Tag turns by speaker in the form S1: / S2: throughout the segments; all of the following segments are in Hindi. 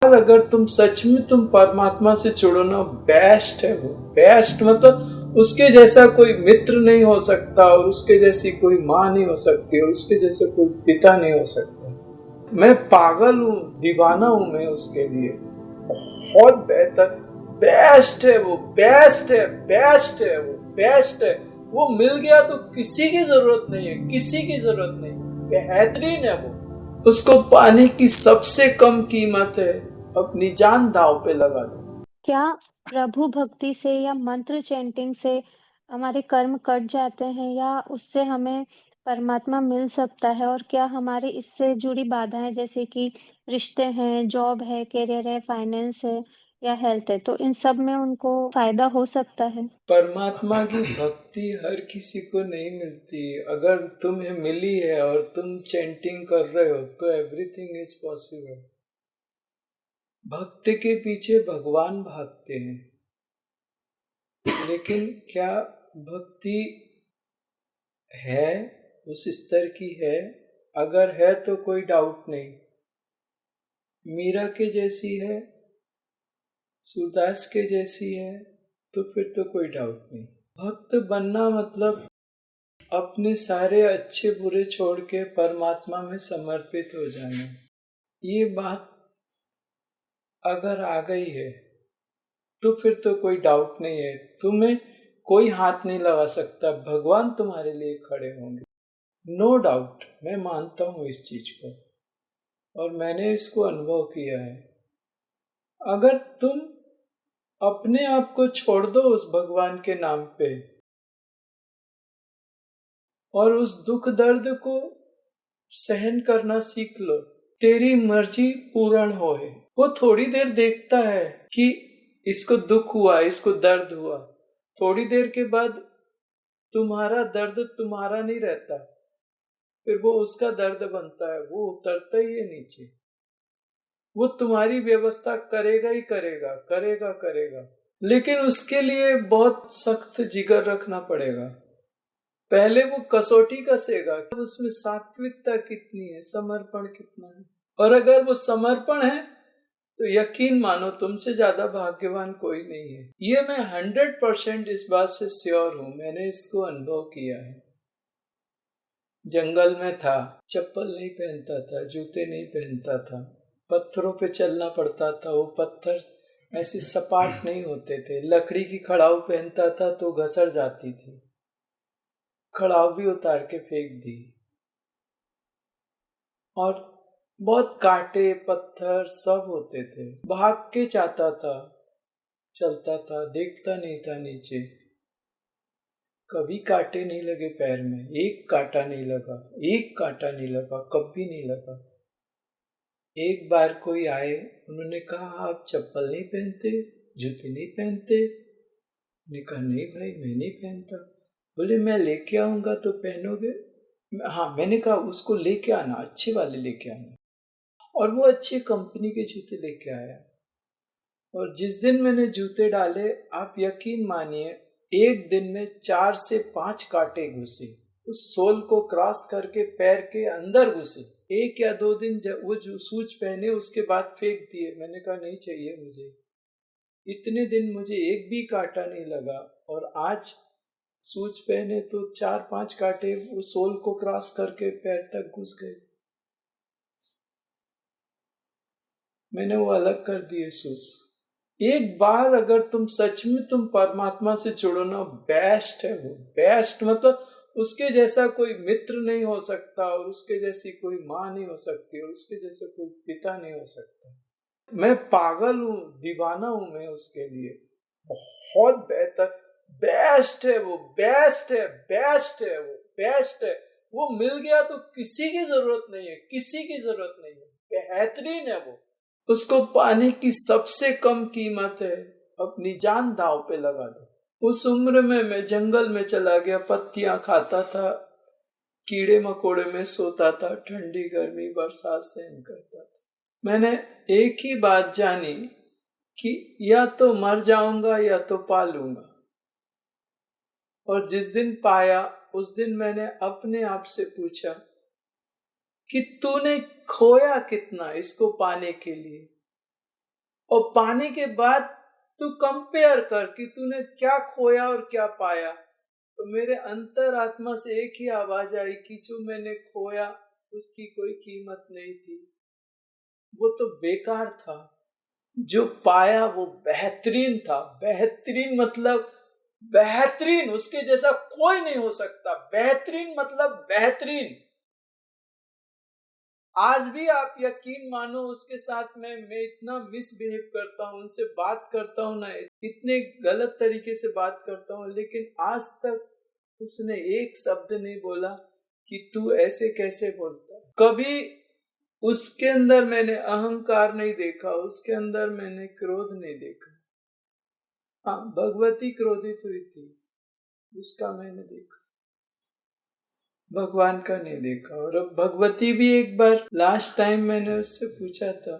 S1: बार अगर तुम सच में तुम परमात्मा से जुड़ो ना, बेस्ट है वो, बेस्ट मतलब उसके जैसा कोई मित्र नहीं हो सकता, और उसके जैसी कोई माँ नहीं हो सकती, और उसके जैसा कोई पिता नहीं हो सकता। मैं पागल हूँ, दीवाना हूँ मैं उसके लिए। बहुत बेहतर, बेस्ट है वो, बेस्ट है, बेस्ट है वो, बेस्ट है वो। मिल गया तो किसी की जरूरत नहीं है, किसी की जरूरत नहीं, बेहतरीन है वो। उसको पाने की सबसे कम कीमत है अपनी जान दांव पे लगा दो।
S2: क्या प्रभु भक्ति से या मंत्र चैंटिंग से हमारे कर्म कट जाते हैं, या उससे हमें परमात्मा मिल सकता है? और क्या हमारी इससे जुड़ी बाधाएं जैसे कि रिश्ते हैं, जॉब है, करियर है, फाइनेंस है या हेल्थ है, तो इन सब में उनको फायदा हो सकता है?
S1: परमात्मा की भक्ति हर किसी को नहीं मिलती। अगर तुम्हें मिली है और तुम चैंटिंग कर रहे हो तो एवरीथिंग इज पॉसिबल। भक्त के पीछे भगवान भागते हैं, लेकिन क्या भक्ति है उस स्तर की है? अगर है तो कोई डाउट नहीं, मीरा के जैसी है, सूरदास के जैसी है, तो फिर तो कोई डाउट नहीं। भक्त बनना मतलब अपने सारे अच्छे बुरे छोड़ के परमात्मा में समर्पित हो जाना। ये बात अगर आ गई है तो फिर तो कोई डाउट नहीं है, तुम्हें कोई हाथ नहीं लगा सकता, भगवान तुम्हारे लिए खड़े होंगे। नो डाउट, मैं मानता हूं इस चीज को, और मैंने इसको अनुभव किया है। अगर तुम अपने आप को छोड़ दो उस भगवान के नाम पे, और उस दुख दर्द को सहन करना सीख लो, तेरी मर्जी पूर्ण होए। वो थोड़ी देर देखता है कि इसको दुख हुआ, इसको दर्द हुआ, थोड़ी देर के बाद तुम्हारा दर्द तुम्हारा नहीं रहता, फिर वो उसका दर्द बनता है, वो उतरता ही है नीचे। वो तुम्हारी व्यवस्था करेगा ही करेगा, करेगा करेगा, लेकिन उसके लिए बहुत सख्त जिगर रखना पड़ेगा। पहले वो कसौटी कसेगा, उसमें सात्विकता कितनी है, समर्पण कितना है। और अगर वो समर्पण है तो यकीन मानो तुमसे ज्यादा भाग्यवान कोई नहीं है। ये मैं 100% इस बात से श्योर हूं, मैंने इसको अनुभव किया है। जंगल में था, चप्पल नहीं पहनता था, जूते नहीं पहनता था, पत्थरों पे चलना पड़ता था। वो पत्थर ऐसे सपाट नहीं होते थे, लकड़ी की खड़ाऊ पहनता था तो घसर जाती थी, खड़ाऊ भी उतार के फेंक दी। और बहुत कांटे पत्थर सब होते थे, भाग के जाता था, चलता था, देखता नहीं था नीचे। कभी कांटे नहीं लगे पैर में, एक कांटा नहीं लगा, एक कांटा नहीं लगा, कभी नहीं लगा। एक बार कोई आए, उन्होंने कहा आप चप्पल नहीं पहनते, जूते नहीं पहनते? मैंने कहा नहीं भाई, मैं नहीं पहनता। बोले मैं लेके आऊंगा तो पहनोगे? हाँ, मैंने कहा उसको लेके आना, अच्छे वाले लेके आना। और वो अच्छी कंपनी के जूते लेके आया। और जिस दिन मैंने जूते डाले, आप यकीन मानिए, एक दिन में 4 से 5 कांटे घुसे, उस सोल को क्रॉस करके पैर के अंदर घुसे। 1 या 2 दिन जब वो जो शूज पहने उसके बाद फेंक दिए। मैंने कहा नहीं चाहिए मुझे। इतने दिन मुझे एक भी कांटा नहीं लगा, और आज शूज पहने तो 4-5 कांटे वो सोल को क्रॉस करके पैर तक घुस गए। मैंने वो अलग कर दिए शूज। एक बार अगर तुम सच में तुम परमात्मा से जुड़ो ना, बेस्ट है वो, बेस्ट मतलब उसके जैसा कोई मित्र नहीं हो सकता, और उसके जैसी कोई माँ नहीं हो सकती, और उसके जैसा कोई पिता नहीं हो सकता। मैं पागल हूँ, दीवाना हूं मैं उसके लिए। बहुत बेहतर, बेस्ट है वो, बेस्ट है, बेस्ट है वो, बेस्ट है वो। मिल गया तो किसी की जरूरत नहीं है, किसी की जरूरत नहीं है, बेहतरीन है वो। उसको पाने की सबसे कम कीमत है अपनी जान दांव पे लगा दो। उस उम्र में मैं जंगल में चला गया, पत्तियां खाता था, कीड़े मकोड़े में सोता था, ठंडी गर्मी बरसात सहन करता था। मैंने एक ही बात जानी कि या तो मर जाऊंगा या तो पालूंगा। और जिस दिन पाया, उस दिन मैंने अपने आप से पूछा कि तूने खोया कितना इसको पाने के लिए? और पाने के बाद तू कंपेयर कर कि तूने क्या खोया और क्या पाया। तो मेरे अंतरात्मा से एक ही आवाज आई कि जो मैंने खोया उसकी कोई कीमत नहीं थी, वो तो बेकार था। जो पाया वो बेहतरीन था। बेहतरीन मतलब बेहतरीन, उसके जैसा कोई नहीं हो सकता। बेहतरीन मतलब बेहतरीन। आज भी आप यकीन मानो उसके साथ मैं इतना मिसबिहेव करता हूँ, उनसे बात करता हूँ ना, इतने गलत तरीके से बात करता हूँ, लेकिन आज तक उसने एक शब्द नहीं बोला कि तू ऐसे कैसे बोलता है। कभी उसके अंदर मैंने अहंकार नहीं देखा, उसके अंदर मैंने क्रोध नहीं देखा। हाँ, भगवती क्रोधित हुई थी, उसका मैंने देखा, भगवान का नहीं देखा। और अब भगवती भी एक बार लास्ट टाइम मैंने उससे पूछा था,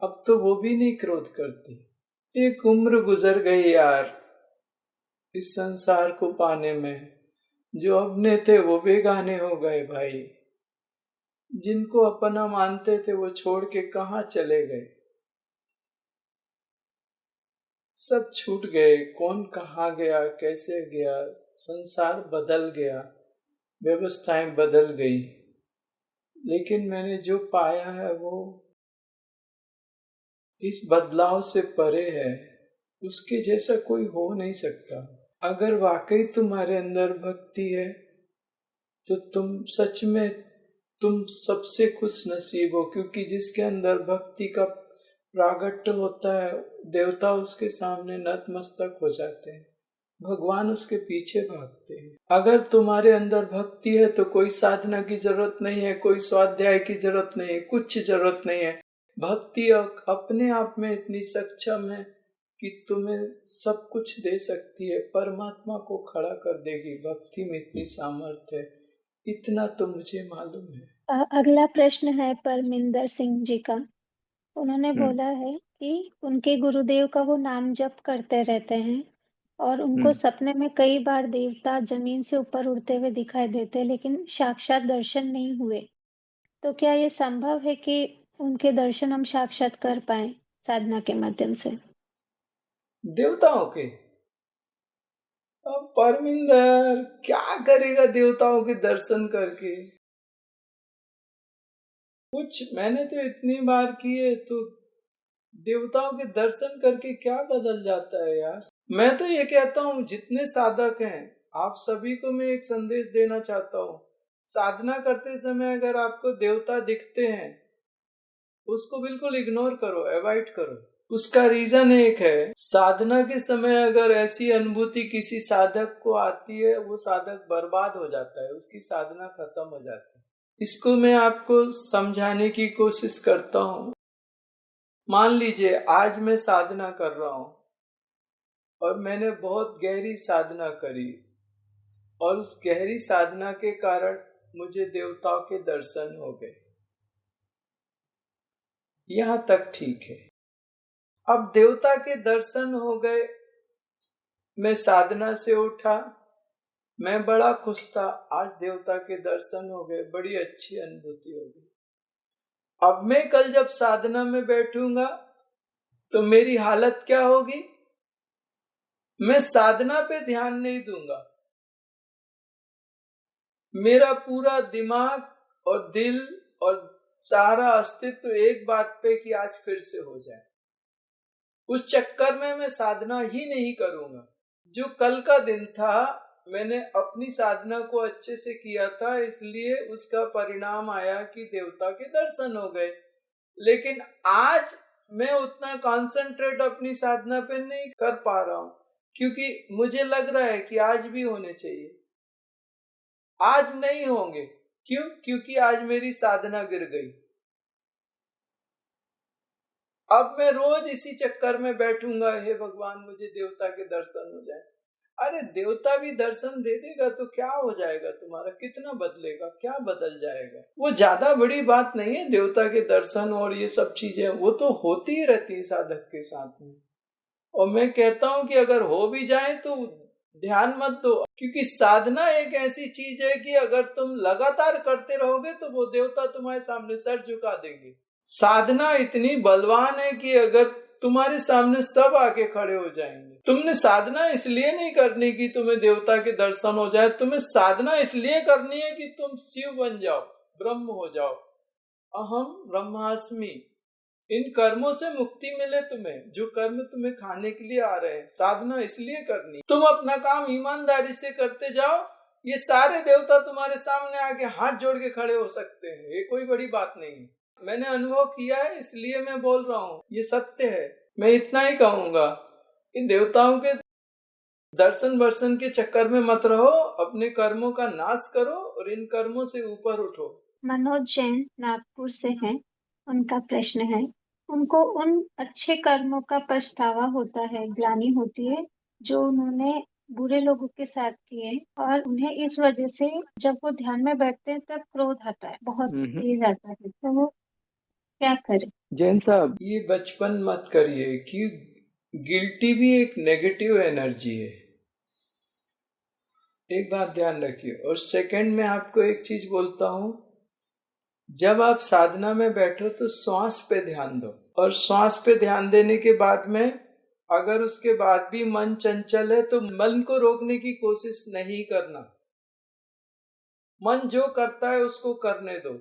S1: अब तो वो भी नहीं क्रोध करती। एक उम्र गुजर गई यार इस संसार को पाने में। जो अपने थे वो बेगाने हो गए भाई। जिनको अपना मानते थे वो छोड़ के कहाँ चले गए। सब छूट गए, कौन कहाँ गया, कैसे गया, संसार बदल गया, व्यवस्थाएं बदल गई। लेकिन मैंने जो पाया है वो इस बदलाव से परे है। उसके जैसा कोई हो नहीं सकता। अगर वाकई तुम्हारे अंदर भक्ति है तो तुम सच में तुम सबसे खुश नसीब हो, क्योंकि जिसके अंदर भक्ति का प्रागट्य होता है देवता उसके सामने नतमस्तक हो जाते हैं, भगवान उसके पीछे भागते हैं। अगर तुम्हारे अंदर भक्ति है तो कोई साधना की जरूरत नहीं है, कोई स्वाध्याय की जरूरत नहीं है, कुछ जरूरत नहीं है। भक्ति अपने आप में इतनी सक्षम है कि तुम्हें सब कुछ दे सकती है, परमात्मा को खड़ा कर देगी। भक्ति में इतनी सामर्थ्य है, इतना तो मुझे मालूम है।
S2: अगला प्रश्न है परमिंदर सिंह जी का। उन्होंने
S1: हम्म
S2: बोला है कि उनके गुरुदेव का वो नाम जप करते रहते हैं और उनको
S1: हम्म
S2: सपने में कई बार देवता जमीन से ऊपर उड़ते हुए दिखाई देते हैं, लेकिन साक्षात दर्शन नहीं हुए। तो क्या ये संभव है कि उनके दर्शन हम साक्षात कर पाए साधना के माध्यम से?
S1: देवताओं के? अब परमिंदर क्या करेगा देवताओं के दर्शन करके? कुछ मैंने तो इतनी बार किए, तो देवताओं के दर्शन करके क्या बदल जाता है यार। मैं तो ये कहता हूँ जितने साधक हैं, आप सभी को मैं एक संदेश देना चाहता हूँ। साधना करते समय अगर आपको देवता दिखते हैं उसको बिल्कुल इग्नोर करो, अवॉइड करो। उसका रीजन एक है, साधना के समय अगर ऐसी अनुभूति किसी साधक को आती है वो साधक बर्बाद हो जाता है, उसकी साधना खत्म हो जाती है। इसको मैं आपको समझाने की कोशिश करता हूँ। मान लीजिए आज मैं साधना कर रहा हूं और मैंने बहुत गहरी साधना करी और उस गहरी साधना के कारण मुझे देवताओं के दर्शन हो गए, यहां तक ठीक है। अब देवता के दर्शन हो गए, मैं साधना से उठा, मैं बड़ा खुश था, आज देवता के दर्शन हो गए, बड़ी अच्छी अनुभूति हो गई। अब मैं कल जब साधना में बैठूंगा तो मेरी हालत क्या होगी? मैं साधना पे ध्यान नहीं दूंगा, मेरा पूरा दिमाग और दिल और सारा अस्तित्व एक बात पे कि आज फिर से हो जाए। उस चक्कर में मैं साधना ही नहीं करूंगा। जो कल का दिन था मैंने अपनी साधना को अच्छे से किया था, इसलिए उसका परिणाम आया कि देवता के दर्शन हो गए। लेकिन आज मैं उतना कंसंट्रेट अपनी साधना पे नहीं कर पा रहा हूं, क्योंकि मुझे लग रहा है कि आज भी होने चाहिए। आज नहीं होंगे। क्यों? क्योंकि आज मेरी साधना गिर गई। अब मैं रोज इसी चक्कर में बैठूंगा, हे भगवान मुझे देवता के दर्शन हो जाए। अरे देवता भी दर्शन दे देगा तो क्या हो जाएगा तुम्हारा, कितना बदलेगा, क्या बदल जाएगा? वो ज्यादा बड़ी बात नहीं है। देवता के दर्शन और ये सब चीजें वो तो होती ही रहती है साधक के साथ में। और मैं कहता हूं कि अगर हो भी जाए तो ध्यान मत दो, क्योंकि साधना एक ऐसी चीज है कि अगर तुम लगातार करते रहोगे तो वो देवता तुम्हारे सामने सर झुका देंगे। साधना इतनी बलवान है कि अगर तुम्हारे सामने सब आके खड़े हो जाएंगे। तुमने साधना इसलिए नहीं करनी कि तुम्हें देवता के दर्शन हो जाए, तुम्हें साधना इसलिए करनी है कि तुम शिव बन जाओ, ब्रह्म हो जाओ। अहम ब्रह्मास्मि। इन कर्मों से मुक्ति मिले तुम्हें, जो कर्म तुम्हें खाने के लिए आ रहे हैं। साधना इसलिए करनी, तुम अपना काम ईमानदारी से करते जाओ, ये सारे देवता तुम्हारे सामने आके हाथ जोड़ के खड़े हो सकते हैं। ये कोई बड़ी बात नहीं है। मैंने अनुभव किया है इसलिए मैं बोल रहा हूँ, ये सत्य है। मैं इतना ही कहूंगा, इन देवताओं के दर्शन वर्शन के चक्कर में मत रहो, अपने कर्मों का नाश करो और इन कर्मों से ऊपर उठो।
S2: मनोज जैन नागपुर से हैं। उनका प्रश्न है, उनको उन अच्छे कर्मों का पछतावा होता है, ग्लानि होती है जो उन्होंने बुरे लोगों के साथ किए, और उन्हें इस वजह से जब वो ध्यान में बैठते हैं तब क्रोध आता है, बहुत तेज आता है, तो वो क्या करें?
S1: जैन साहब, ये बचपन मत करिए कि गिल्टी भी एक नेगेटिव एनर्जी है। एक बात ध्यान रखिए। और सेकंड में आपको एक चीज बोलता हूं, जब आप साधना में बैठो तो श्वास पे ध्यान दो, और श्वास पे ध्यान देने के बाद में अगर उसके बाद भी मन चंचल है तो मन को रोकने की कोशिश नहीं करना। मन जो करता है उसको करने दो।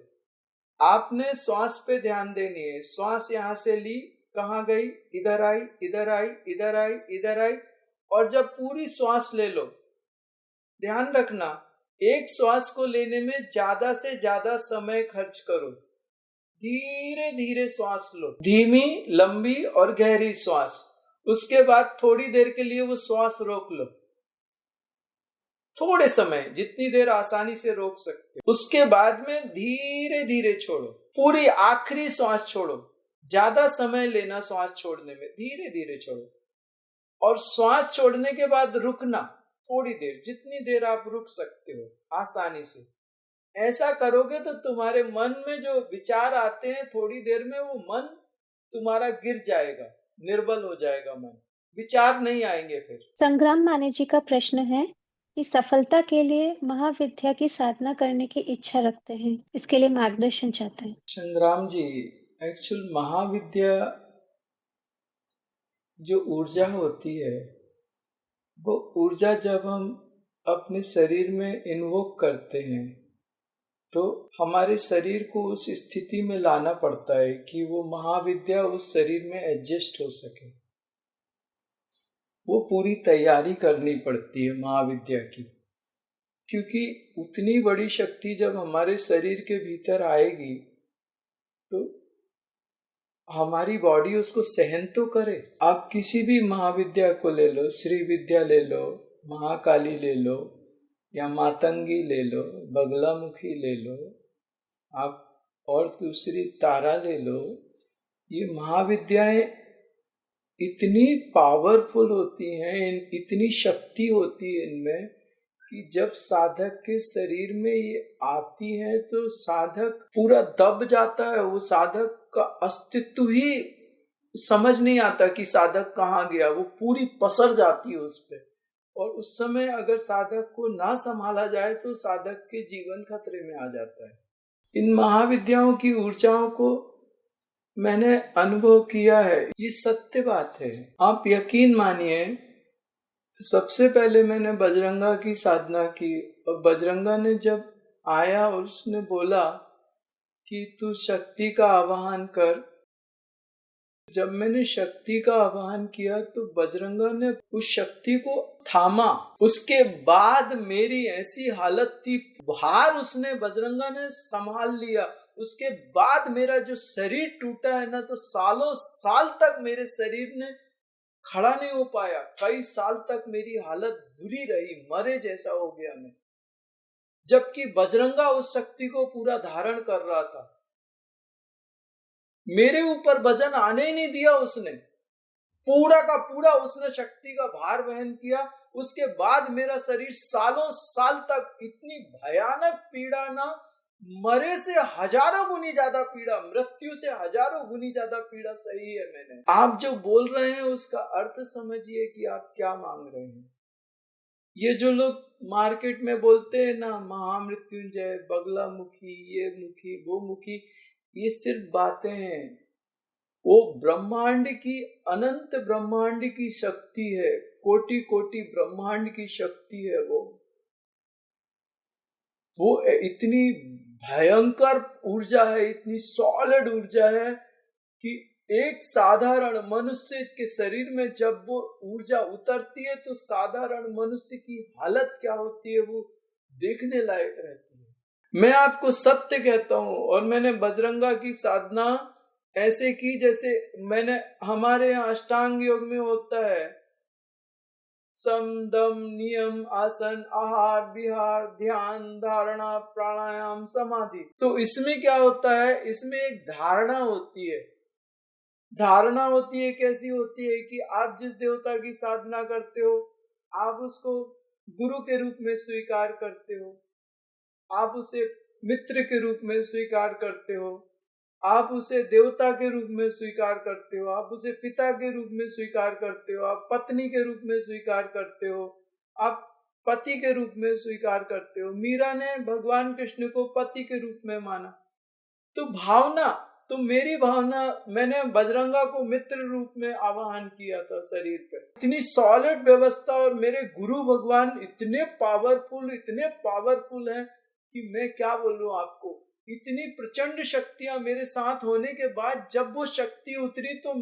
S1: आपने श्वास पे ध्यान देनी है। श्वास यहां से ली, कहाँ गई, इधर आई, इधर आई, इधर आई, इधर आई, और जब पूरी श्वास ले लो, ध्यान रखना एक श्वास को लेने में ज्यादा से ज्यादा समय खर्च करो। धीरे धीरे श्वास लो, धीमी, लंबी और गहरी श्वास। उसके बाद थोड़ी देर के लिए वो श्वास रोक लो, थोड़े समय, जितनी देर आसानी से रोक सकते। उसके बाद में धीरे धीरे छोड़ो, पूरी आखिरी श्वास छोड़ो। ज्यादा समय लेना श्वास छोड़ने में, धीरे धीरे छोड़ो। और श्वास छोड़ने के बाद रुकना थोड़ी देर, जितनी देर आप रुक सकते हो आसानी से। ऐसा करोगे तो तुम्हारे मन में जो विचार आते हैं थोड़ी देर में, वो मन तुम्हारा गिर जाएगा, निर्बल हो जाएगा मन, विचार नहीं आएंगे फिर।
S2: संग्राम माने जी का प्रश्न है कि सफलता के लिए महाविद्या की साधना करने की इच्छा रखते हैं, इसके लिए मार्गदर्शन चाहते हैं।
S1: संग्राम जी, एक्चुअल महाविद्या जो ऊर्जा होती है, वो ऊर्जा जब हम अपने शरीर में इन्वोक करते हैं तो हमारे शरीर को उस स्थिति में लाना पड़ता है कि वो महाविद्या उस शरीर में एडजस्ट हो सके। वो पूरी तैयारी करनी पड़ती है महाविद्या की, क्योंकि उतनी बड़ी शक्ति जब हमारे शरीर के भीतर आएगी तो हमारी बॉडी उसको सहन तो करे। आप किसी भी महाविद्या को ले लो, श्री विद्या ले लो, महाकाली ले लो, या मातंगी ले लो, बगलामुखी ले लो, आप और दूसरी तारा ले लो। ये महाविद्याएं इतनी पावरफुल होती हैं, इतनी शक्ति होती है इनमें कि जब साधक के शरीर में ये आती है तो साधक पूरा दब जाता है। वो साधक का अस्तित्व ही समझ नहीं आता कि साधक कहाँ गया, वो पूरी पसर जाती है उस पे। और उस समय अगर साधक को ना संभाला जाए तो साधक के जीवन खतरे में आ जाता है। इन महाविद्याओं की ऊर्जाओं को मैंने अनुभव किया है, ये सत्य बात है। आप यकीन मानिए, सबसे पहले मैंने बजरंगा की साधना की, और बजरंगा ने जब आया और उसने बोला कि तू शक्ति का आवाहन कर, जब मैंने शक्ति का आवाहन किया तो बजरंगा ने उस शक्ति को थामा। उसके बाद मेरी ऐसी हालत थी, भार उसने, बजरंगा ने संभाल लिया। उसके बाद मेरा जो शरीर टूटा है ना, तो सालों साल तक मेरे शरीर ने खड़ा नहीं हो पाया। कई साल तक मेरी हालत बुरी रही, मरे जैसा हो गया मैं, जबकि बजरंगा उस शक्ति को पूरा धारण कर रहा था। मेरे ऊपर वजन आने ही नहीं दिया उसने, पूरा का पूरा उसने शक्ति का भार वहन किया। उसके बाद मेरा शरीर सालों साल तक इतनी भयानक पीड़ा ना, मरे से हजारों गुनी ज्यादा पीड़ा, मृत्यु से हजारों गुनी ज्यादा पीड़ा सही है मैंने। आप जो बोल रहे हैं उसका अर्थ समझिए कि आप क्या मांग रहे हैं। ये जो लोग मार्केट में बोलते हैं ना, महामृत्युंजय, बगलामुखी, ये मुखी, वो मुखी, ये सिर्फ बातें हैं। वो ब्रह्मांड की, अनंत ब्रह्मांड की शक्ति है, कोटि कोटि ब्रह्मांड की शक्ति है। वो इतनी भयंकर ऊर्जा है, इतनी सॉलिड ऊर्जा है कि एक साधारण मनुष्य के शरीर में जब वो ऊर्जा उतरती है तो साधारण मनुष्य की हालत क्या होती है वो देखने लायक रहती है। मैं आपको सत्य कहता हूं, और मैंने बजरंगा की साधना ऐसे की जैसे मैंने, हमारे यहाँ अष्टांग योग में होता है सम दम नियम आसन आहार विहार ध्यान धारणा प्राणायाम समाधि। तो इसमें क्या होता है, इसमें एक धारणा होती है। धारणा होती है, कैसी होती है कि आप जिस देवता की साधना करते हो आप उसको गुरु के रूप में स्वीकार करते हो, आप उसे मित्र के रूप में स्वीकार करते हो, आप उसे देवता के रूप में स्वीकार करते हो, आप उसे पिता के रूप में स्वीकार करते हो, आप पत्नी के रूप में स्वीकार करते हो, आप पति के रूप में स्वीकार करते हो। मीरा ने भगवान कृष्ण को पति के रूप में माना। तो भावना, तो मेरी भावना, मैंने बजरंगा को मित्र रूप में आवाहन किया था शरीर पे। इतनी सॉलिड व्यवस्था, और मेरे गुरु भगवान इतने पावरफुल हैं कि मैं क्या बोलूं आपको। इतनी प्रचंड शक्तियां मेरे साथ होने के बाद जब वो शक्ति उतरी तो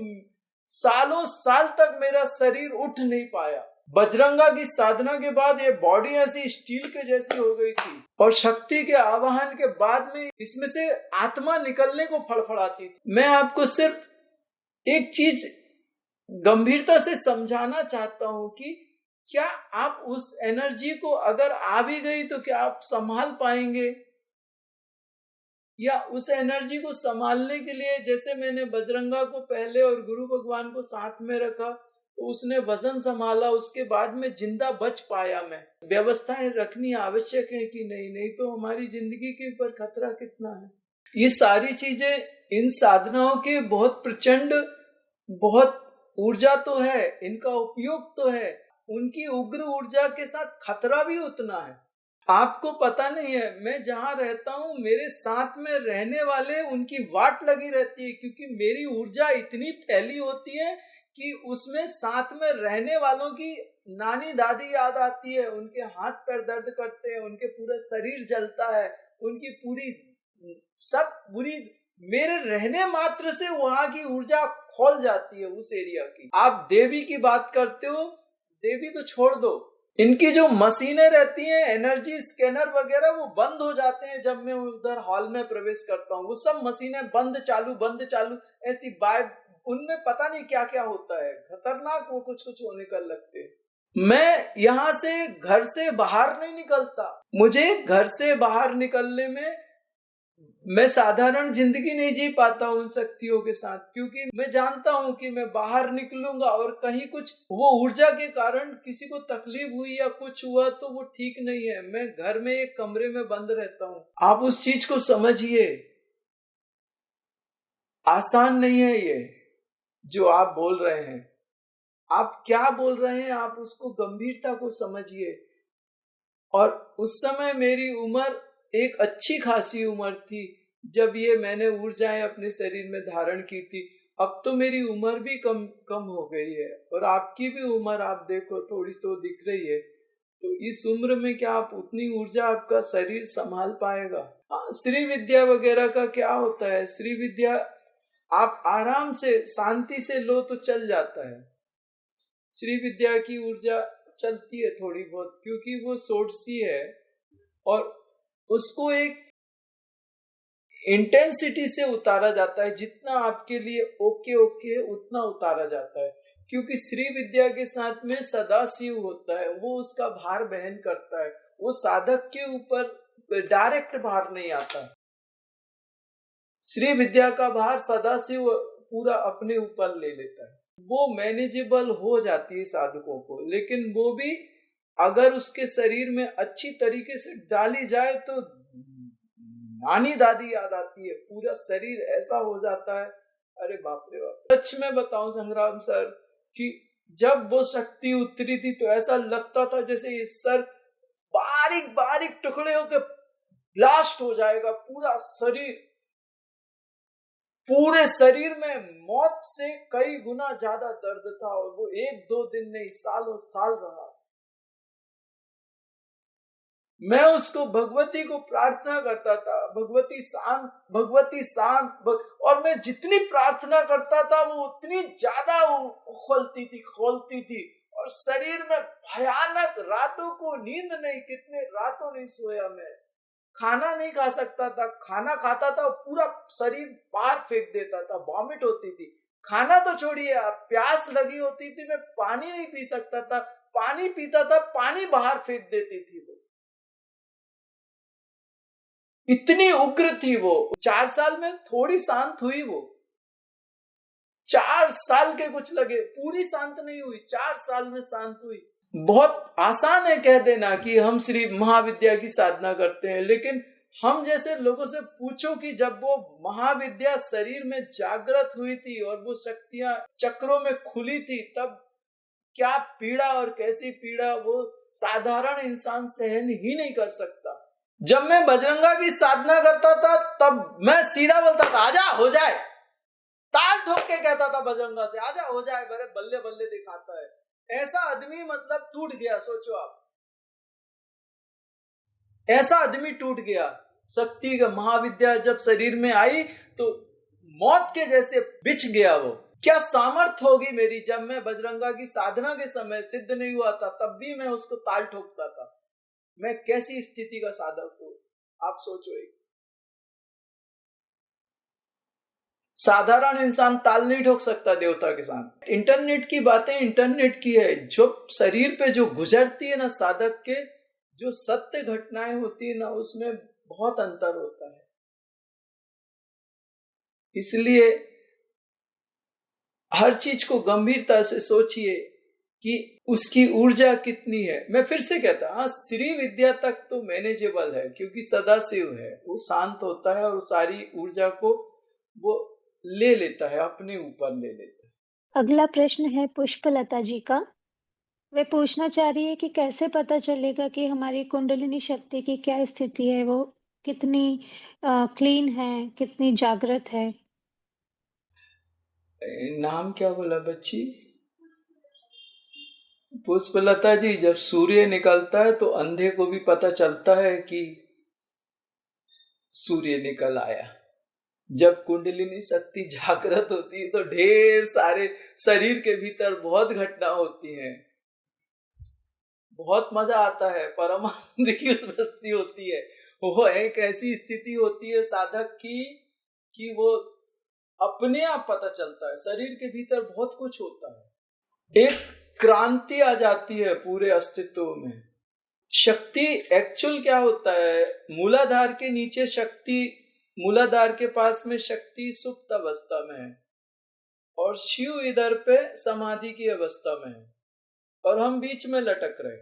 S1: सालों साल तक मेरा शरीर उठ नहीं पाया। बजरंगा की साधना के बाद ये बॉडी ऐसी स्टील के जैसी हो गई थी, और शक्ति के आवाहन के बाद में इसमें से आत्मा निकलने को फड़फड़ाती थी। मैं आपको सिर्फ एक चीज गंभीरता से समझाना चाहता हूं कि क्या आप उस एनर्जी को, अगर आ भी गई तो क्या आप संभाल पाएंगे, या उस एनर्जी को संभालने के लिए, जैसे मैंने बजरंगा को पहले और गुरु भगवान को साथ में रखा तो उसने वजन संभाला, उसके बाद में जिंदा बच पाया। मैं व्यवस्थाएं रखनी आवश्यक है कि नहीं, नहीं तो हमारी जिंदगी के ऊपर खतरा कितना है। ये सारी चीजें, इन साधनाओं के बहुत प्रचंड, बहुत ऊर्जा तो है, इनका उपयोग तो है, उनकी उग्र ऊर्जा के साथ खतरा भी उतना है। आपको पता नहीं है, मैं जहां रहता हूं मेरे साथ में रहने वाले, उनकी वाट लगी रहती है, क्योंकि मेरी ऊर्जा इतनी फैली होती है कि उसमें साथ में रहने वालों की नानी दादी याद आती है, उनके हाथ पैर दर्द करते हैं, उनके पूरा शरीर जलता है, उनकी पूरी सब पूरी, मेरे रहने मात्र से वहां की ऊर्जा खोल जाती है उस एरिया की। आप देवी की बात करते हो, देवी तो छोड़ दो, इनकी जो मशीनें रहती हैं, एनर्जी स्कैनर वगैरह, वो बंद हो जाते हैं जब मैं उधर हॉल में प्रवेश करता हूँ। वो सब मशीनें बंद चालू ऐसी बाय, उनमें पता नहीं क्या क्या होता है, खतरनाक वो कुछ कुछ होने कर लगते हैं। मैं यहाँ से घर से बाहर नहीं निकलता, मुझे घर से बाहर निकलने में, मैं साधारण जिंदगी नहीं जी पाता उन शक्तियों के साथ, क्योंकि मैं जानता हूं कि मैं बाहर निकलूंगा और कहीं कुछ वो ऊर्जा के कारण किसी को तकलीफ हुई या कुछ हुआ तो वो ठीक नहीं है। मैं घर में एक कमरे में बंद रहता हूं। आप उस चीज को समझिए, आसान नहीं है ये जो आप बोल रहे हैं। आप क्या बोल रहे हैं, आप उसको गंभीरता को समझिए। और उस समय मेरी उम्र एक अच्छी खासी उम्र थी जब ये मैंने ऊर्जाएं अपने शरीर में धारण की थी। अब तो मेरी उम्र भी कम कम हो गई है, और आपकी भी उम्र आप देखो थोड़ी तो दिख रही है। तो इस उम्र में क्या आप उतनी ऊर्जा, आपका शरीर संभाल पाएगा? हाँ, श्री विद्या वगैरह का क्या होता है, श्री विद्या आप आराम से शांति से लो तो चल जाता है। श्री विद्या की ऊर्जा चलती है थोड़ी बहुत, क्योंकि वो सोर्सी है और उसको एक इंटेंसिटी से उतारा जाता है। जितना आपके लिए ओके है उतना उतारा जाता है, क्योंकि श्री विद्या के साथ में सदा शिव होता है, वो उसका भार वहन करता है। वो साधक के ऊपर डायरेक्ट भार नहीं आता। श्री विद्या का भार सदा शिव पूरा अपने ऊपर ले लेता है। वो मैनेजेबल हो जाती है साधकों को, लेकिन वो भी अगर उसके शरीर में अच्छी तरीके से डाली जाए तो नानी दादी याद आती है, पूरा शरीर ऐसा हो जाता है, अरे बाप रे बाप। सच में बताऊं संग्राम सर, कि जब वो शक्ति उतरी थी तो ऐसा लगता था जैसे ये सर बारीक बारीक टुकड़े होकर ब्लास्ट हो जाएगा, पूरा शरीर पूरे शरीर में मौत से कई गुना ज्यादा दर्द था और वो 1-2 दिन नहीं, सालों साल रहा। मैं उसको भगवती को प्रार्थना करता था, भगवती शांत, भगवती शांत, और मैं जितनी प्रार्थना करता था वो उतनी ज्यादा वो खोलती थी और शरीर में भयानक, रातों को नींद नहीं, कितने रातों नहीं सोया मैं, खाना नहीं खा सकता था, खाना खाता था पूरा शरीर बाहर फेंक देता था, वॉमिट होती थी। खाना तो छोड़िए, आप प्यास लगी होती थी, मैं पानी नहीं पी सकता था, पानी पीता था, पानी बाहर फेंक देती थी वो, इतनी उग्र थी वो। 4 साल में थोड़ी शांत हुई वो, 4 साल के कुछ लगे, पूरी शांत नहीं हुई, 4 साल में शांत हुई। बहुत आसान है कह देना कि हम श्री महाविद्या की साधना करते हैं, लेकिन हम जैसे लोगों से पूछो कि जब वो महाविद्या शरीर में जागृत हुई थी और वो शक्तियां चक्रों में खुली थी, तब क्या पीड़ा और कैसी पीड़ा वो साधारण इंसान सहन ही नहीं कर सकता। जब मैं बजरंगा की साधना करता था तब मैं सीधा बोलता था, आजा हो जाए, ताल ठोक के कहता था बजरंगा से, आजा हो जाए, बड़े बल्ले बल्ले दिखाता है। ऐसा आदमी मतलब टूट गया, सोचो आप, ऐसा आदमी टूट गया। शक्ति का महाविद्या जब शरीर में आई तो मौत के जैसे बिछ गया वो। क्या सामर्थ होगी मेरी, जब मैं बजरंगा की साधना के समय सिद्ध नहीं हुआ था तब भी मैं उसको ताल ठोकता था, मैं कैसी स्थिति का साधक हूं, आप सोचो। एक साधारण इंसान ताल नहीं ठोक सकता देवता के साथ। इंटरनेट की बातें इंटरनेट की है, जो शरीर पे जो गुजरती है ना साधक के, जो सत्य घटनाएं होती है ना, उसमें बहुत अंतर होता है। इसलिए हर चीज को गंभीरता से सोचिए कि उसकी ऊर्जा कितनी है। मैं फिर से कहता, हाँ, श्री विद्या तक तो मैनेजेबल है क्योंकि सदाशिव है, वो शांत होता है और सारी ऊर्जा को वो ले लेता है, अपने ऊपर ले लेता है।
S2: अगला प्रश्न है पुष्पलता जी का। वे पूछना चाह रही है कि कैसे पता चलेगा कि हमारी कुंडलिनी शक्ति की क्या स्थिति है, वो कितनी क्लीन है, कितनी जागृत है।
S1: नाम क्या बोला बच्ची? पुष्पलता जी, जब सूर्य निकलता है तो अंधे को भी पता चलता है कि सूर्य निकल आया। जब कुंडलिनी शक्ति जागृत होती है तो ढेर सारे शरीर के भीतर बहुत घटना होती हैं, बहुत मजा आता है, परमानंद की उपस्थिति होती है। वो एक ऐसी स्थिति होती है साधक की कि वो अपने आप पता चलता है, शरीर के भीतर बहुत कुछ होता है, एक क्रांति आ जाती है पूरे अस्तित्व में। शक्ति एक्चुअल क्या होता है, मूलाधार के नीचे शक्ति, मूलाधार के पास में शक्ति सुप्त अवस्था में है और शिव इधर पे समाधि की अवस्था में है और हम बीच में लटक रहे।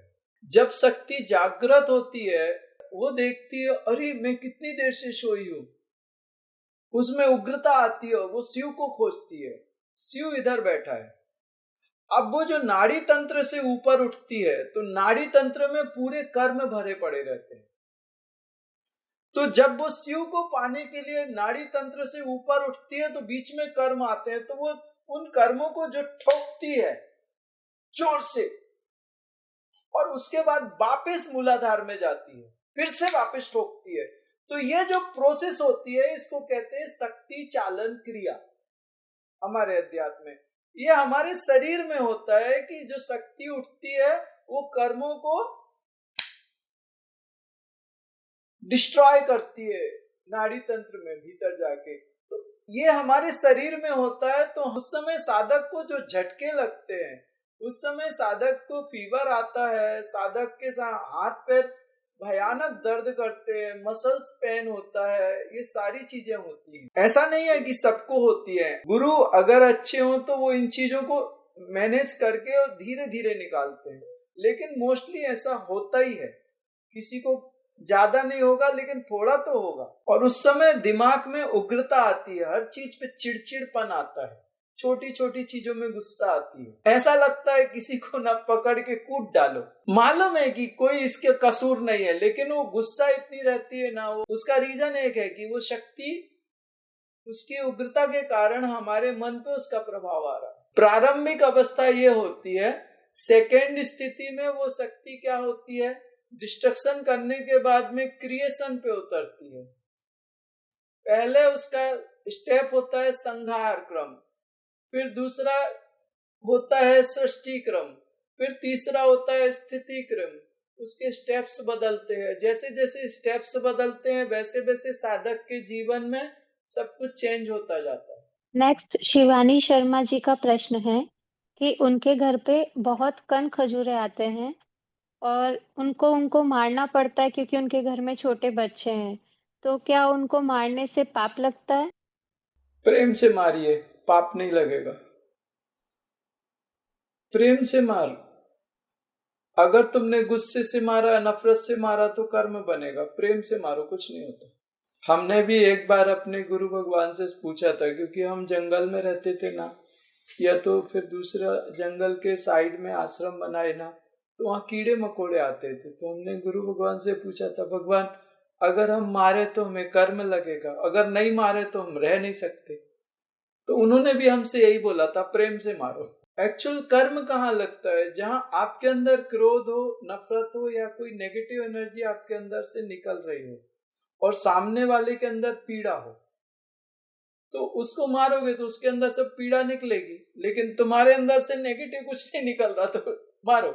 S1: जब शक्ति जागृत होती है वो देखती है, अरे मैं कितनी देर से सोई हूं, उसमें उग्रता आती है, वो शिव को खोजती है, शिव इधर बैठा है। अब वो जो नाड़ी तंत्र से ऊपर उठती है तो नाड़ी तंत्र में पूरे कर्म भरे पड़े रहते हैं, तो जब वो शिव को पाने के लिए नाड़ी तंत्र से ऊपर उठती है तो बीच में कर्म आते हैं, तो वो उन कर्मों को जो ठोकती है जोर से और उसके बाद वापस मूलाधार में जाती है, फिर से वापस ठोकती है। तो ये जो प्रोसेस होती है इसको कहते हैं शक्ति चालन क्रिया। हमारे अध्यात्म में ये हमारे शरीर में होता है कि जो शक्ति उठती है वो कर्मों को डिस्ट्रॉय करती है नाड़ी तंत्र में भीतर जाके, तो ये हमारे शरीर में होता है। तो उस समय साधक को जो झटके लगते हैं, उस समय साधक को फीवर आता है, साधक के साथ हाथ पैर भयानक दर्द करते हैं, मसल्स पेन होता है, ये सारी चीजें होती हैं। ऐसा नहीं है कि सबको होती है, गुरु अगर अच्छे हो तो वो इन चीजों को मैनेज करके और धीरे धीरे निकालते हैं, लेकिन मोस्टली ऐसा होता ही है, किसी को ज्यादा नहीं होगा लेकिन थोड़ा तो होगा। और उस समय दिमाग में उग्रता आती है, हर चीज पे चिड़चिड़पन आता है, छोटी छोटी चीजों में गुस्सा आती है, ऐसा लगता है किसी को ना पकड़ के कूट डालो। मालूम है कि कोई इसके कसूर नहीं है, लेकिन वो गुस्सा इतनी रहती है ना, वो उसका रीजन एक है कि वो शक्ति उसकी उग्रता के कारण हमारे मन पे उसका प्रभाव आ रहा है। प्रारंभिक अवस्था ये होती है। सेकेंड स्थिति में वो शक्ति क्या होती है, डिस्ट्रक्शन करने के बाद में क्रिएशन पे उतरती है। पहले उसका स्टेप होता है संहार क्रम, फिर दूसरा होता है सृष्टि क्रम, फिर तीसरा होता है स्थिति क्रम। उसके स्टेप्स बदलते हैं। जैसे जैसे स्टेप्स बदलते हैं वैसे वैसे साधक के जीवन में सब कुछ चेंज होता जाता है।
S2: नेक्स्ट शिवानी शर्मा जी का प्रश्न है कि उनके घर पे बहुत कण खजूरे आते हैं और उनको उनको मारना पड़ता है क्योंकि उनके घर में छोटे बच्चे हैं। तो क्या उनको मारने से पाप लगता है?
S1: प्रेम से मारिए, पाप नहीं लगेगा। प्रेम से मार। अगर तुमने गुस्से से मारा, नफरत से मारा तो कर्म बनेगा। प्रेम से मारो, कुछ नहीं होता। हमने भी एक बार अपने गुरु भगवान से पूछा था, क्योंकि हम जंगल में रहते थे ना, या तो फिर दूसरा जंगल के साइड में आश्रम बनाए ना, तो वहाँ कीड़े मकोड़े आते थे। तो हमने गुरु भगवान से पूछा था, भगवान अगर हम मारे तो हमें कर्म लगेगा, अगर नहीं मारे तो हम रह नहीं सकते। तो उन्होंने भी हमसे यही बोला था, प्रेम से मारो। एक्चुअल कर्म कहाँ लगता है? जहां आपके अंदर क्रोध हो, नफरत हो, या कोई नेगेटिव एनर्जी आपके अंदर से निकल रही हो और सामने वाले के अंदर पीड़ा हो, तो उसको मारोगे तो उसके अंदर से पीड़ा निकलेगी। लेकिन तुम्हारे अंदर से नेगेटिव कुछ नहीं निकल रहा तो मारो,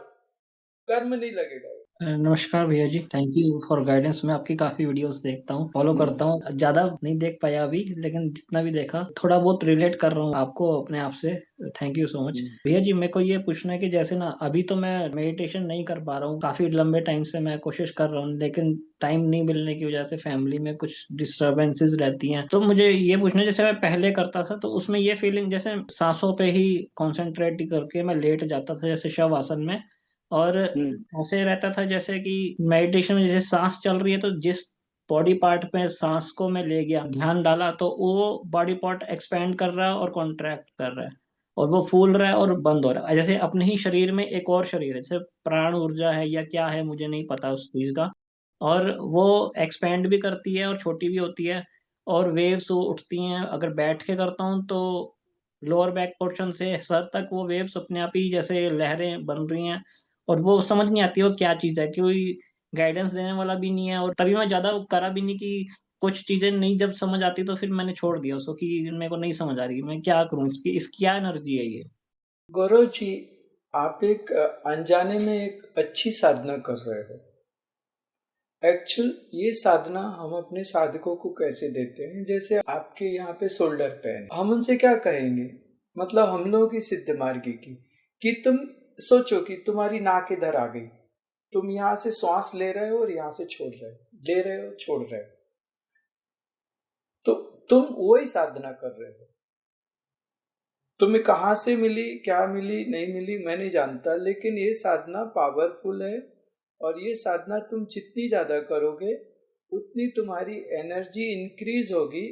S1: कर्म नहीं लगेगा।
S3: नमस्कार भैया जी, थैंक यू फॉर गाइडेंस। मैं आपकी काफी वीडियोस देखता हूँ, फॉलो करता हूँ। ज्यादा नहीं देख पाया अभी, लेकिन जितना भी देखा थोड़ा बहुत रिलेट कर रहा हूँ आपको अपने आप से। थैंक यू सो मच भैया जी। मेरे को ये पूछना है कि जैसे ना अभी तो मैं मेडिटेशन नहीं कर पा रहा हूँ, काफी लंबे टाइम से मैं कोशिश कर रहा हूँ, लेकिन टाइम नहीं मिलने की वजह से फैमिली में कुछ डिस्टर्बेंसेस रहती हैं। तो मुझे ये पूछना है, जैसे मैं पहले करता था तो उसमें ये फीलिंग जैसे सांसों पे ही कॉन्सेंट्रेट करके मैं लेट जाता था, जैसे शव आसन में, और ऐसे रहता था जैसे कि मेडिटेशन में जैसे सांस चल रही है तो जिस बॉडी पार्ट पे सांस को मैं ले गया, ध्यान डाला, तो वो बॉडी पार्ट एक्सपेंड कर रहा है और कॉन्ट्रैक्ट कर रहा है, और वो फूल रहा है और बंद हो रहा है। जैसे अपने ही शरीर में एक और शरीर है, जैसे प्राण ऊर्जा है या क्या है, मुझे नहीं पता उस चीज का, और वो एक्सपेंड भी करती है और छोटी भी होती है, और वेव्स उठती हैं। अगर बैठ के करता हूँ तो लोअर बैक पोर्शन से सर तक वो वेव्स अपने आप ही जैसे लहरें बन रही हैं, और वो समझ नहीं आती वो क्या चीज़ है, कोई गाइडेंस देने वाला भी नहीं है, और तभी मैं ज़्यादा करा भी नहीं कि कुछ चीज़ें नहीं जब समझ आती तो फिर मैंने छोड़ दिया उसको कि मेरे को नहीं समझ आ रही, मैं क्या करूँ, इसकी क्या एनर्जी है ये।
S1: गौरव जी, आप एक अनजाने में एक अच्छी साधना कर रहे हो। एक्चुअल ये साधना हम अपने साधकों को कैसे देते हैं, जैसे आपके यहाँ पे शोल्डर पेन, हम उनसे क्या कहेंगे, मतलब हम लोगों की सिद्ध मार्गी की, कि तुम सोचो कि तुम्हारी नाक इधर आ गई, तुम यहाँ से श्वास ले रहे हो और यहाँ से छोड़ रहे हो, ले रहे हो छोड़ रहे हो, तो तुम वही साधना कर रहे हो। तुम्हें कहाँ से मिली, क्या मिली, नहीं मिली, मैं नहीं जानता, लेकिन ये साधना पावरफुल है। और ये साधना तुम जितनी ज़्यादा करोगे उतनी तुम्हारी एनर्जी इंक्रीज होगी।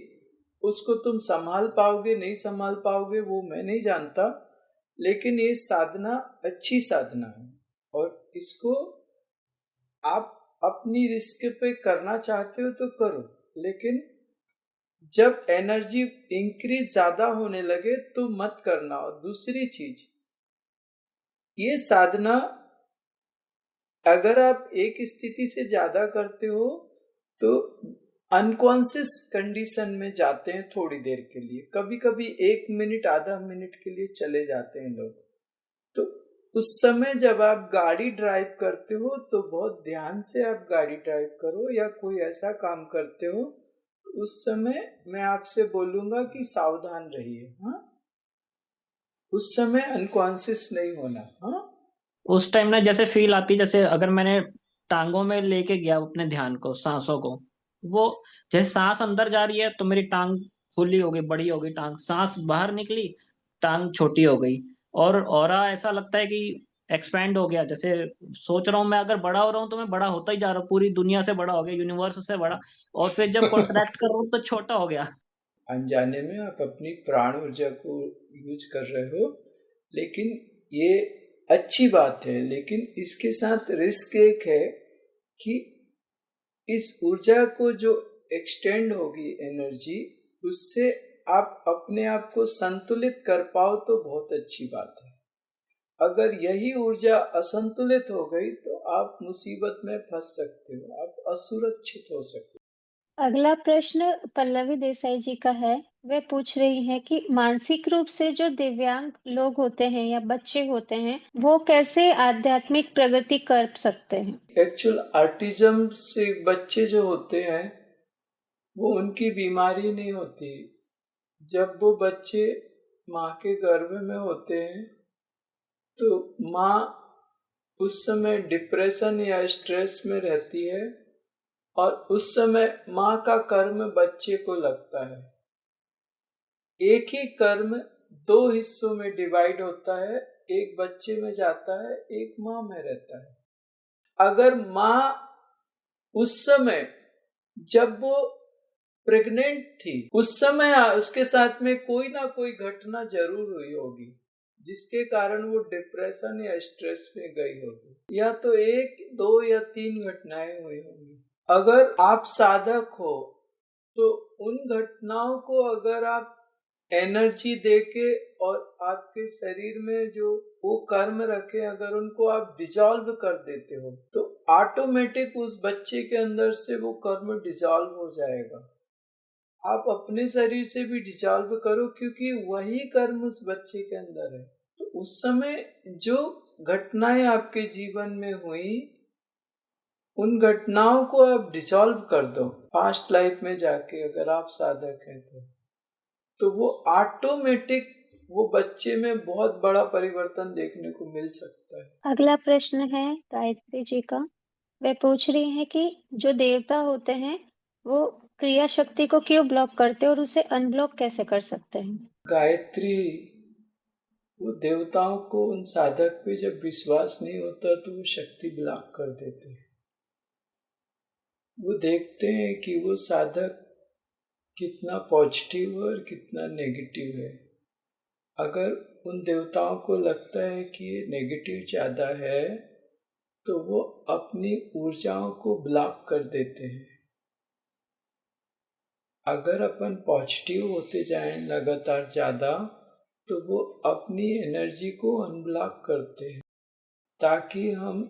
S1: उसको तुम संभाल पाओगे नहीं संभाल पाओगे वो मैं नहीं जानता, लेकिन ये साधना अच्छी साधना है और इसको आप अपनी रिस्क पे करना चाहते हो तो करो, लेकिन जब एनर्जी इंक्रीज ज्यादा होने लगे तो मत करना। और दूसरी चीज, ये साधना अगर आप एक स्थिति से ज्यादा करते हो तो अनकॉन्शियस कंडीशन में जाते हैं थोड़ी देर के लिए, कभी कभी 1 मिनट आधा मिनट के लिए चले जाते हैं लोग। तो उस समय जब आप गाड़ी ड्राइव करते हो तो बहुत ध्यान से आप गाड़ी ड्राइव करो, या कोई ऐसा काम करते हो उस समय मैं आपसे बोलूंगा कि सावधान रहिए। हाँ, उस समय अनकॉन्शियस नहीं होना। हाँ,
S3: उस टाइम ना जैसे फील आती, जैसे अगर मैंने टांगों में लेके गया अपने ध्यान को, सांसों को, वो जैसे सांस अंदर जा रही है तो मेरी टांग खुली हो गई, बड़ी हो गई टांग, सांस बाहर निकली टांग छोटी हो गई, और ऑरा ऐसा लगता है कि एक्सपैंड हो गया। जैसे सोच रहा हूँ मैं अगर बड़ा हो रहा हूँ तो मैं बड़ा होता ही जा रहा हूँ, पूरी दुनिया से बड़ा हो गया, यूनिवर्स से बड़ा, और फिर जब कॉन्ट्रैक्ट कर रहा हूँ तो छोटा हो गया।
S1: अनजाने में आप अपनी प्राण ऊर्जा को यूज कर रहे हो, लेकिन ये अच्छी बात है। लेकिन इसके साथ रिस्क एक है कि इस ऊर्जा को जो एक्सटेंड होगी एनर्जी, उससे आप अपने आप को संतुलित कर पाओ तो बहुत अच्छी बात है। अगर यही ऊर्जा असंतुलित हो गई तो आप मुसीबत में फंस सकते हो, आप असुरक्षित हो सकते हो।
S2: अगला प्रश्न पल्लवी देसाई जी का है। वे पूछ रही हैं कि मानसिक रूप से जो दिव्यांग लोग होते हैं या बच्चे होते हैं, वो कैसे आध्यात्मिक प्रगति कर सकते हैं?
S1: एक्चुअल ऑटिज्म से बच्चे जो होते हैं वो उनकी बीमारी नहीं होती। जब वो बच्चे माँ के गर्भ में होते हैं तो माँ उस समय डिप्रेशन या स्ट्रेस में रहती है और उस समय माँ का कर्म बच्चे को लगता है। एक ही कर्म दो हिस्सों में डिवाइड होता है, एक बच्चे में जाता है, एक माँ में रहता है। अगर माँ उस समय जब वो प्रेग्नेंट थी उस समय उसके साथ में कोई ना कोई घटना जरूर हुई होगी जिसके कारण वो डिप्रेशन या स्ट्रेस में गई होगी, या तो एक, दो या तीन घटनाएं हुई होंगी। अगर आप साधक हो तो उन घटनाओं को अगर आप एनर्जी देके और आपके शरीर में जो वो कर्म रखे अगर उनको आप डिजॉल्व कर देते हो तो ऑटोमेटिक उस बच्चे के अंदर से वो कर्म डिजॉल्व हो जाएगा। आप अपने शरीर से भी डिजॉल्व करो क्योंकि वही कर्म उस बच्चे के अंदर है। तो उस समय जो घटनाएं आपके जीवन में हुई उन घटनाओं को आप डिसॉल्व कर दो पास्ट लाइफ में जाके, अगर आप साधक हैं तो वो ऑटोमेटिक वो बच्चे में बहुत बड़ा परिवर्तन देखने को मिल सकता है।
S2: अगला प्रश्न है गायत्री जी का। वे पूछ रही हैं कि जो देवता होते हैं वो क्रिया शक्ति को क्यों ब्लॉक करते हैं और उसे अनब्लॉक कैसे कर सकते हैं?
S1: गायत्री, वो देवताओं को उन साधक पे जब विश्वास नहीं होता तो वो शक्ति ब्लॉक कर देते हैं। वो देखते हैं कि वो साधक कितना पॉजिटिव और कितना नेगेटिव है। अगर उन देवताओं को लगता है कि ये नेगेटिव ज़्यादा है तो वो अपनी ऊर्जाओं को ब्लॉक कर देते हैं। अगर अपन पॉजिटिव होते जाएं लगातार ज़्यादा तो वो अपनी एनर्जी को अनब्लॉक करते हैं ताकि हम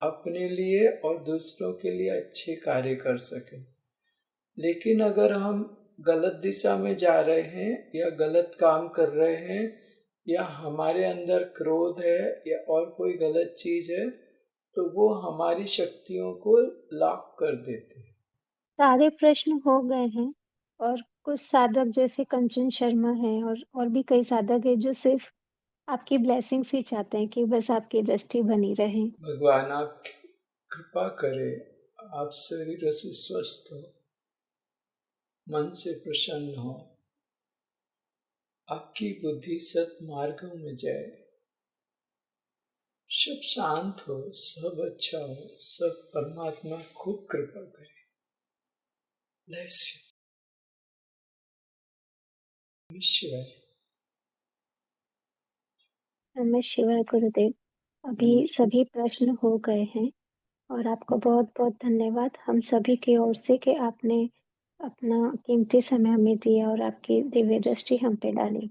S1: अपने लिए और दूसरों के लिए अच्छे कार्य कर सकें। लेकिन अगर हम गलत दिशा में जा रहे हैं या गलत काम कर रहे हैं या हमारे अंदर क्रोध है या और कोई गलत चीज है तो वो हमारी शक्तियों को लॉक कर देते हैं।
S2: सारे प्रश्न हो गए हैं और कुछ साधक जैसे कंचन शर्मा है और भी कई साधक है जो सिर्फ आपकी ब्लेसिंग्स ही चाहते हैं कि बस आपकी दृष्टि बनी रहे।
S1: भगवान आपकी कृपा करे, आप शरीर से स्वस्थ हो, मन से प्रसन्न हो, आपकी बुद्धि सत मार्गों में जाए, सब शांत हो, सब अच्छा हो, सब परमात्मा खूब कृपा करे। Bless you. नमः शिवाय।
S2: नमः शिवाय गुरुदेव। अभी सभी प्रश्न हो गए हैं और आपको बहुत बहुत धन्यवाद हम सभी की ओर से कि आपने अपना कीमती समय हमें दिया और आपकी दिव्य दृष्टि हम पे डाली।